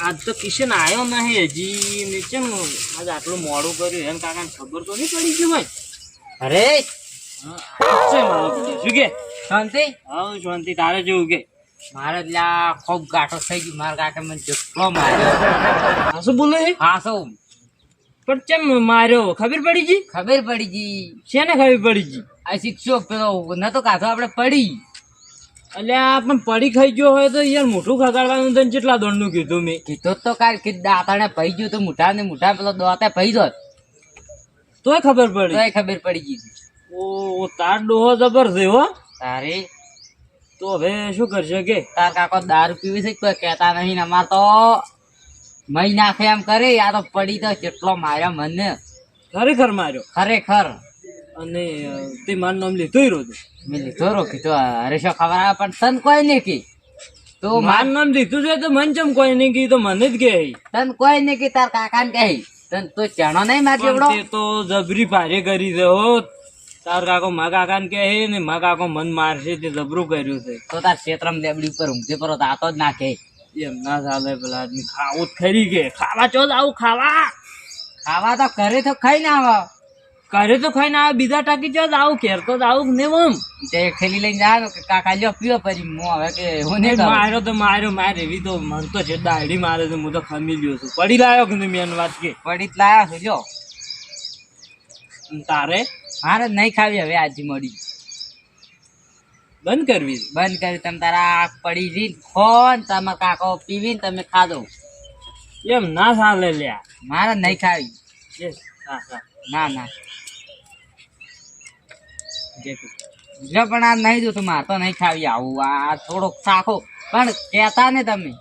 આજ તો કિશન આવ્યો નહીં હજી નીચે આજ આટલું મોડું કર્યું એમ કાકાને ખબર તો નહીં પડી ગયું ભાઈ. અરે શું કે શાંતિ હા શાંતિ તારે જેવું કે મારે ત્યાં ખૂબ ગાંઠો થઈ ગયું. મારા કાકા મને જેટલો માર્યો. શું બોલે હા શું પણ ચેમ માર્યો ખબર પડી ગઈ? ખબર પડી ગઈ. શેને ખબર પડી ગઈ? આ શિક્ષક પેલો નતો કાઢો આપણે પડી. અલ્યા પણ પડી ખાઈ ગયો હોય તો યાર મોઢું ખગાડવાનું તને કેટલા દોડનું કીધું મેં. કીધું તો કાલ કીધું દાંતાને પડી ગયું તો મોઢા ને મોઢા પેલો દોતે પડી જોત તોય ખબર પડી. તોય ખબર પડી ગઈ. ઓ તાર ડોહો જબર છે હો. તારે તો હવે શું કરશે કે તાર કાકો દારૂ પીવી છે કોઈ કહેતા નહીં ને અમાર તો મહી નાખે એમ કરે. આ તો પડી તો કેટલો માર્યો મને ખરેખર માર્યો. ખરેખર અને તે મારું નામ લીધું રોજ મેં લીધો રો કીધું અરે શું ખબર આવે પણ તન કોઈ નહીં કી તો મારું નામ લીધું છે તો મને ચમ કોઈ નહીં કી તો મને જ કે તન કોઈ નહીં કી તાર કાકા ને કહી તન તો ચણો નહીં મારી એવડો. તે તો જબરી ભારે કરી છે હો. તાર કાકો મા કાકા ને કે ને મા કાકો મન મારશે તે જબરું કર્યું છે. તો તાર ક્ષેત્રમાં લેબડી ઉપર ઊંઘી પર આતો જ નાખે. એમ ના ચાલે પેલા આદમી ખાવું જ ખરી કે ખાવા ચો આવું ખાવા ખાવા તો ઘરે તો ખાઈ ને આવો. ઘરે તો ખાઈને આવે બીજા ટાકી ચો આવું ઘેર તો આવું ને એમ તે થેલી લઈને જાય કે કાકા લ્યો પીવો પછી હું હવે કે હું નહીં કરું. માર્યો તો માર્યો મારે એવી તો મન તો છે દાઢી મારે તો હું તો ખમી લ્યો છું. પડી લાયો કે મેન વાત કે પડી જ લાયા છું લ્યો. તારે મારે નહીં ખાવી હવે આજે મળી બંધ કરવી બંધ કરી. તમે તારા પડી જી ફોન તમારા કાકો પીવીને તમે ખાધો. એમ ના ચાલે લ્યા. મારે નહીં ખાવી. હા હા ના ના જો પણ આ નહીં જોતું મારે તો નહીં ખાવી. આવું આ થોડોક શાખો પણ કહેતા ને તમે